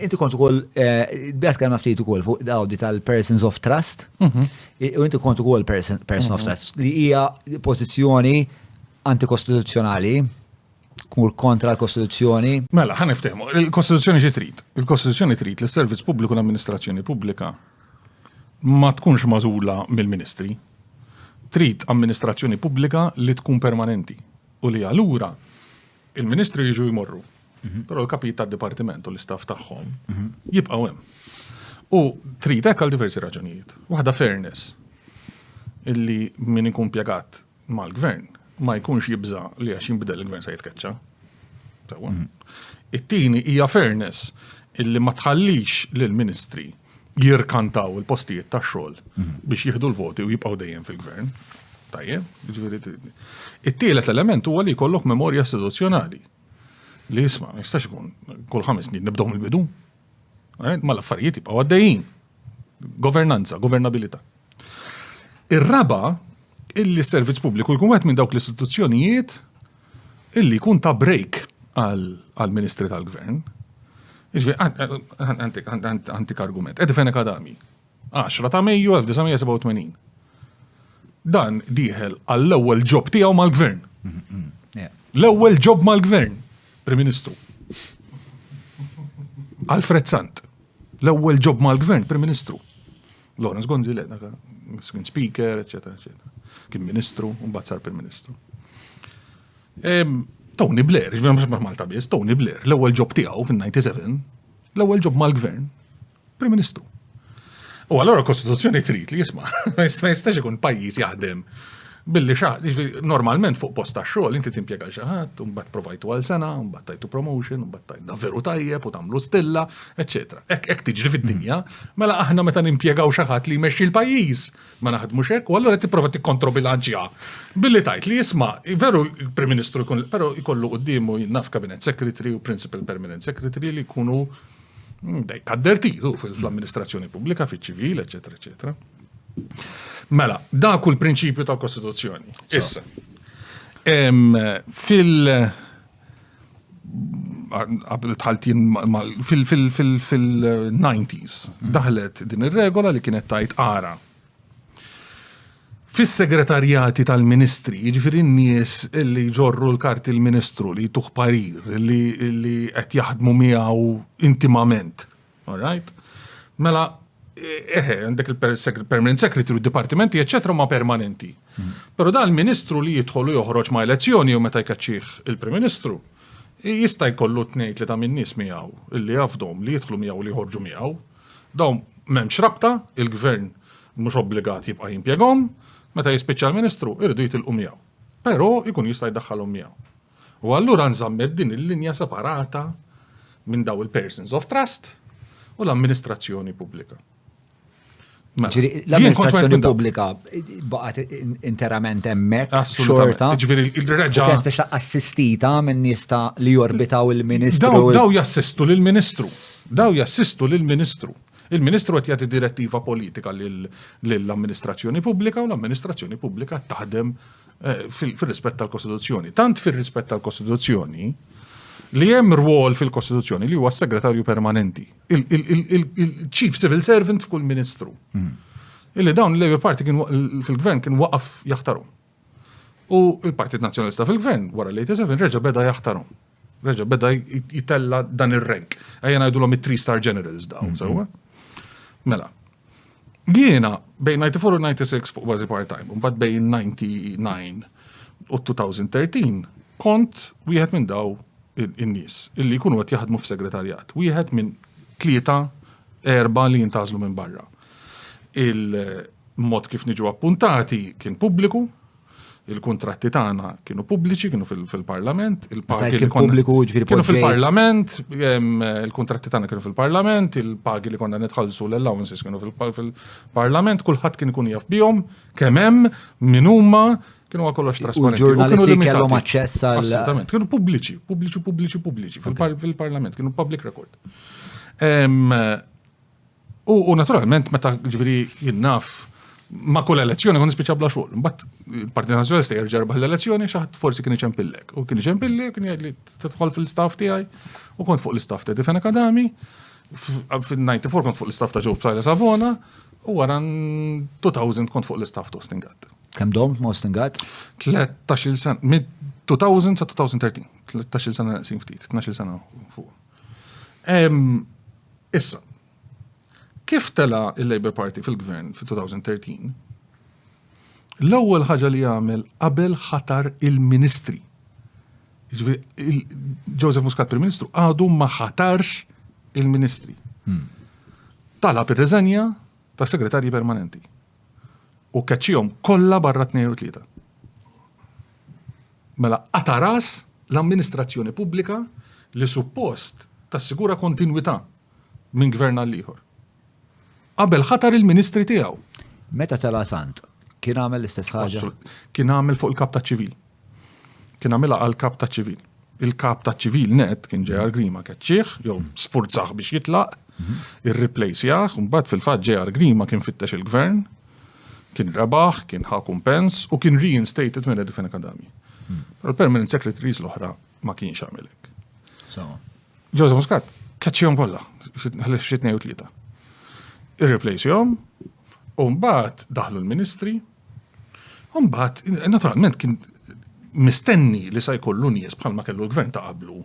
inti kont ukoll bjat kemm ftit ukoll fuq dawdi tal-persons of trust. U inti kont ukoll person of trust li hija pożizzjoni antikostituzzjonali, kumur kontra l-Kostituzzjoni. Mela, ħaniftehmu, il-Kostituzzjoni xi trid. Il-Kostituzzjoni trid li s-servizz pubbliku l-amministrazzjoni pubblika ma tkunx magħżula mill-ministri. Trid amministrazzjoni pubblika li tkun permanenti u li allura il-ministri jiġu jmorru. Però l-kapit tad-dipartiment u l-istaff tagħhom jibqgħu hemm. U trid hekk għal diversi raġunijiet. Waħda fairness illi min ikun pjagat mal-gvern ma jkunx jibża li għax jinbidel il-gvern se jitkeċċa. It-tieni hija fairness illi ma tħallix lill-ministri jirkantaw il-postijiet tax-xogħol biex jieħdu l-voti u jibqgħu dejjem fil-gvern. Tajjeb? It-tielet element huwa li jkollok memorja istituzzjonali. Li jisma' ma jistax ikun kull 5 snin nibdew mill-bidu. Ma l-affarijiet jibqgħu għaddejjin. Governanza, governabilità. Ir-raba' illi s-servizz pubbliku jkun wieħed minn dawk l-istituzzjonijiet illi jkun ta' break għall-Ministri tal-Gvern. Antik argument. Edfen Akadami. 10 ta' Mejju 1987. Dan diħel għall-ewwel ġob tiegħu mal-Gvern. L-ewwel ġob mal-Gvern, Prim Ministru. Alfred Sant. L-ewwel ġob mal-Gvern, Prim Ministru. Lawrence Gonzile, kien speaker, eccetera, eccetera. Kien Ministru, un bazzar Prim Ministru. Tony Blair, mux Malta biss, Tony Blair, l-ewwel ġob tiegħu fin-97, l-ewwel ġob mal-Gvern, Prim Ministru. U allura Kostituzzjoni trid li jisma' ma jistax ikun pajjiż jaħdem billi normalment fuq post tax-xogħol inti timpjega xi ħadd u mbagħad provajtu għal sena, u mbagħad tajtu promotion, u mbagħad tajt veru tajjeb u tagħmlu stilla, eċetera. Hekk tiġri fid-dinja, mela aħna meta nimpjegaw xi ħadd li jmexxi l-pajjiż ma naħdmux hekk, u allura tipprova tikkontrobilanċja billi tajt li jisma' veru Prim Ministru jkun però jkollu qudiemu naf Cabinet Secretary u Principal Permanent Secretary li jkunu dej kaddertitu fl-amministrazzjoni pubblika, fiċ-ċivil, eċetera, eċetera. Mela, da kull prinċipju tal-Kostituzzjoni. Issa. Fil-90s daħlet din ir-regola li kienet tajt ara. Fis-segretarjati tal-ministri, jiġifieri n-nies li ġorru l-karti l-ministru li tuħ parir, li qed jaħdmu miegħu intimament. All right? Mela, għandek il-permanent secretary u dipartimenti, eccetera, ma permanenti. Pero da l-ministru li jidħolu joħroġ ma' elezzjoni u meta jkaċċih il-Prim Ministru, jista' jkollu 2-3 minn nies miegħu illi jafdhom li jidħlu miegħu li jħorġu miegħu. Dawn m'hemmx rabta, il-gvern mhux obbligat jibqa' jimpjegahom, meta jispiċċa l-Ministru irridu jitilqu miegħu. Però jkun jista' jdaħħalhom miegħu. U allura nżammet din il-linja separata minn daw il-persons of trust u l-amministrazzjoni pubblika. L-amministrazzjoni pubblika baqgħet interament hemmhekk xorta. Ġifieri il-reġa' kienet biex assistita minn nista li jorbitaw il-Ministru. Daw jassistu lill-Ministru. Daw jassistu lill-Ministru. Il-Ministru qed jagħti direttiva politika lill-amministrazzjoni pubblika u l-amministrazzjoni pubblika taħdem fir-rispett tal-Kostituzzjoni. Tant fir-rispett tal-Kostituzzjoni li hemm rwol fil-Kostituzzjoni li huwa s-segretarju permanenti, il-Chief Civil Servant f'kull Ministru. Illi dawn il-Labour Party fil-Gvern kien waqaf jaħtarhom. U il-Partit Nazzjonalista fil-Gvern wara l-87 reġa' beda jaħtarhom. Reġa' beda jitella dan ir-rank. Ejja ngħidulhom it-3-star generals dawn sewwa. Mela. Jiena bejn 94 u 96 fuq bażi part-time, u mbagħad bejn 99 u 2013 kont wieħed minn daw in-nies illi jkunu qed jaħdmu f'segretarjat. Wieħed minn 3-4 li jintażlu minn barra. Il-mod kif niġu appuntati kien pubbliku, il-kontratti tagħna kienu pubbliċi, kienu fil-Parlament, il-pagi li kienu fil-Parlament, il-kontratti tagħna kienu fil-Parlament, il-pagi li konna nitħallsu l-allowances kienu fil-Parlament, kulħadd kien ikun jaf bihom, kemm hemm, min huma, kienu kollox trasparenti. U ġurnalisti kellhom aċċess għal. Assolutament, kienu pubbliċi fil-Parlament, kienu public record. U naturalment meta ġifieri jinnaf ma' kull elezzjoni kun nispiċċa bla xogħol. Mbagħad il-Partit Nazzjonalista jerġa' l-elezzjoni xaħat forsi kien iċempillek. U kien iċempilli, kien jgħid li tidħol fil-staff tiegħi u kont fuq l-istaff ta' Defense Academy, Fil-94 kont fuq l-istaff ta' Joe Psajla Savona u wara 2000 kont fuq l-istaff ta' Ostingat. Kemm dom Ostingat? 13 sena, mid 2000 sa 2013, 13 sena naqsin ftit, 12 sena fuq. Issa, kif tela il-Labour Party fil-gvern fil-2013, l-ewwel ħaġa li jagħmel qabel ħatar il-ministri. Joseph Muscat Prim-Ministru għadu ma ħatarx il-ministri. Talab ir-reżenja ta' segretarji permanenti. U kaċċihom kollha barra 2 u 3. Mela qataras l-amministrazzjoni pubblika li suppost tassigura kontinwità minn gvern għal ieħor. Qabel ħatar il-ministri tiegħu. Meta tela Sant, kien għamel l-istess ħaġa? Kien għamel fuq il-kap ta' ċivil. Kien għamilha għal kap ta' ċivil. Il-kap ta' ċivil net kien J.R. Grima keċċieħ, jew sfurzaħ biex jitlaq, ir-replacejah, u mbagħad fil-fatt J.R. Grima kien fittex il-gvern, kien rebaħ, kien ħa kumpens u kien reinstated minn Edifin Academy. Il-permanent secretaries l-oħra ma kienx għamilek. Joseph Muscat, keċċihom kollha, xi 2 u 3. Ir-replacejhom, u mbagħad daħlu l-ministri, u mbagħad naturalment kien mistenni li sa jkollu nies bħalma kellu l-gvern ta' qablu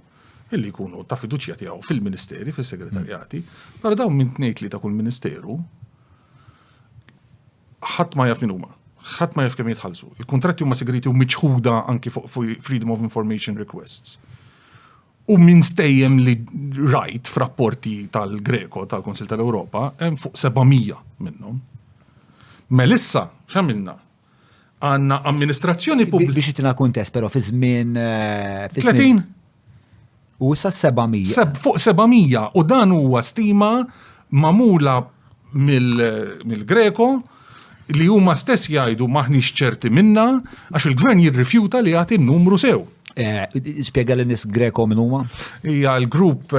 illi jkunu ta' fiduċja tiegħu fil-ministeri, fis-segretarjati, però dawn minn 2 ta' kull ministeru ħadd ma jaf min huma, ħadd ma jaf kemm jitħallsu. Il-kuntratti huma segreti u miċħuda anki fuq Freedom of Information Requests. U minn stejjem li rajt f'rapporti tal-Greko tal-Konsil tal-Ewropa hemm fuq 700 minnhom. Melissa x'għamilna? Għanna amministrazzjoni pubblika. Biex jitina kuntest, pero fi żmien 30. U sa 700. Fuq 700 u dan huwa stima mamula mill-Greko li huma stess jgħidu maħniex ċerti minna għax il-gvern jirrifjuta li jagħti n-numru sew. Spiega l-nis Greko minn huma? Hija l-grupp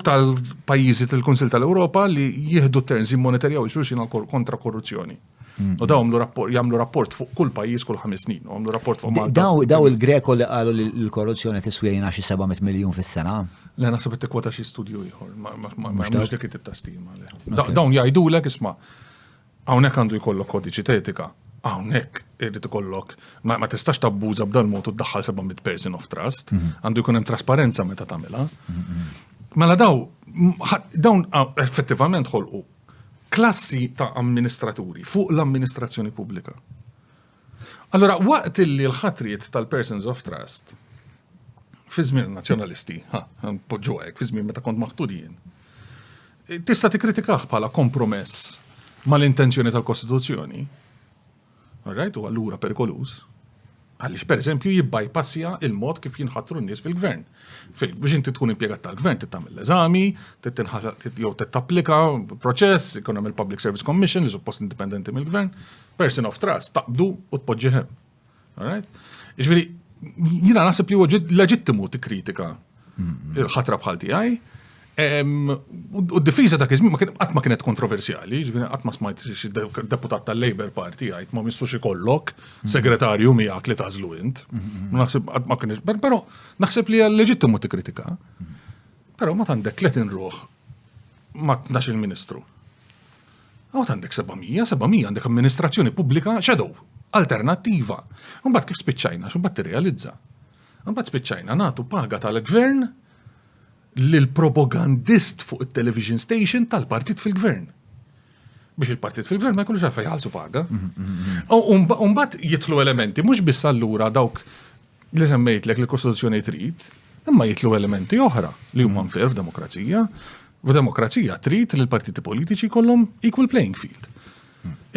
tal-pajjiżi tal-Kunsil tal-Ewropa li jieħdu terms jimmonitorjaw xulxin kontra korruzzjoni. U daw jagħmlu rapport fuq kull pajjiż kull 5 snin, u għamlu rapport fuq Malta. Daw il-Greko li qalu li l-korruzzjoni tiswejna xi 700 miljun fis-sena. Le naħseb it-tekwota xi studju ieħor, mhux dik it-tip ta' stima. Dawn jgħidulek isma' hawnhekk għandu jkollok kodiċi ta' etika, hawnhekk irid ikollok ma tistax tabbuża b'dan mod u tdaħħal 700 person of trust, għandu jkun hemm trasparenza meta tagħmilha. Mela dawn effettivament ħolqu klassi ta' amministraturi fuq l-amministrazzjoni pubblika. Allora, waqt li l-ħatriet tal-persons of trust fi żmien nazzjonalisti, poġġu hekk, fi żmien meta kont maħtudin, tista' tikkritikah bħala kompromess mal-intenzjoni tal-Kostituzzjoni. Alright, u allura perikolus. Għaliex pereżempju jibbajpassja il-mod kif jinħattru n-nies fil-gvern. Biex inti tkun impjegat tal-gvern, tittamil l-eżami, jew tittapplika proċess, ikun hemm il-Public Service Commission li suppost indipendenti mill-gvern, person of trust, taqbdu u tpoġġihem. Alright? Jiġifieri jiena naħseb li huwa leġittimu tikkritika il-ħatra bħal tiegħi. U d-difiża dak iż-żmien qatt ma kienet kontroversjali, ġifieri qatt ma smajt xi deputat tal-Labour Party għajt ma missux ikollok segretarju miegħek li tażlu int. Naħseb qatt ma kienx, però naħseb li hija leġittimu tikkritika. Però ma għandek 30 ruħ ma 12 il-Ministru. Għawt għandek 700 għandek amministrazzjoni pubblika shadow, alternattiva. Mbagħad kif spiċċajna, x'imbagħad tirrealizza. Mbagħad spiċċajna nagħtu paga tal-gvern l-propagandist fuq il-television station tal-partit fil-gvern. Biex il-partit fil-gvern ma jkollux għalfej jħallsu paga. Umbat jitlu elementi, mhux biss allura dawk li semmejtlek li l-Kostituzzjoni trid, imma jitlu elementi oħra li huma nfer f'demokrazija. F'demokrazija trid li l-partiti politiċi kollhom equal playing field.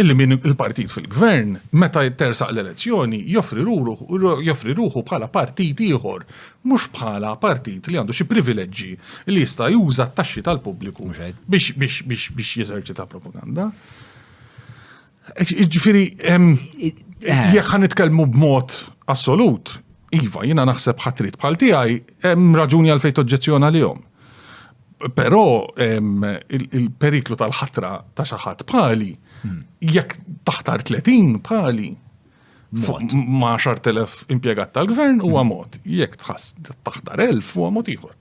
Illi min il-partit fil-gvern, meta jittersaq l-elezzjoni, joffri ruħu bħala partit ieħor, mhux bħala partit li għandu xi privileġġi li jista' juża t-taxxi tal-pubbliku biex jeżerċita propaganda. Ġifieri jekk ħanitkellmu b'mod assolut, iva, jiena naħseb ħatrit bħal tiegħi hemm raġuni għalfejn toġġezzjona lihom. Però il-periklu tal-ħatra ta' xi ħadd bħali jekk taħtar 30 bħali ma' 10,000 impjegat tal-gvern huwa mod. Jekk taħtar 1000 huwa mod ieħor.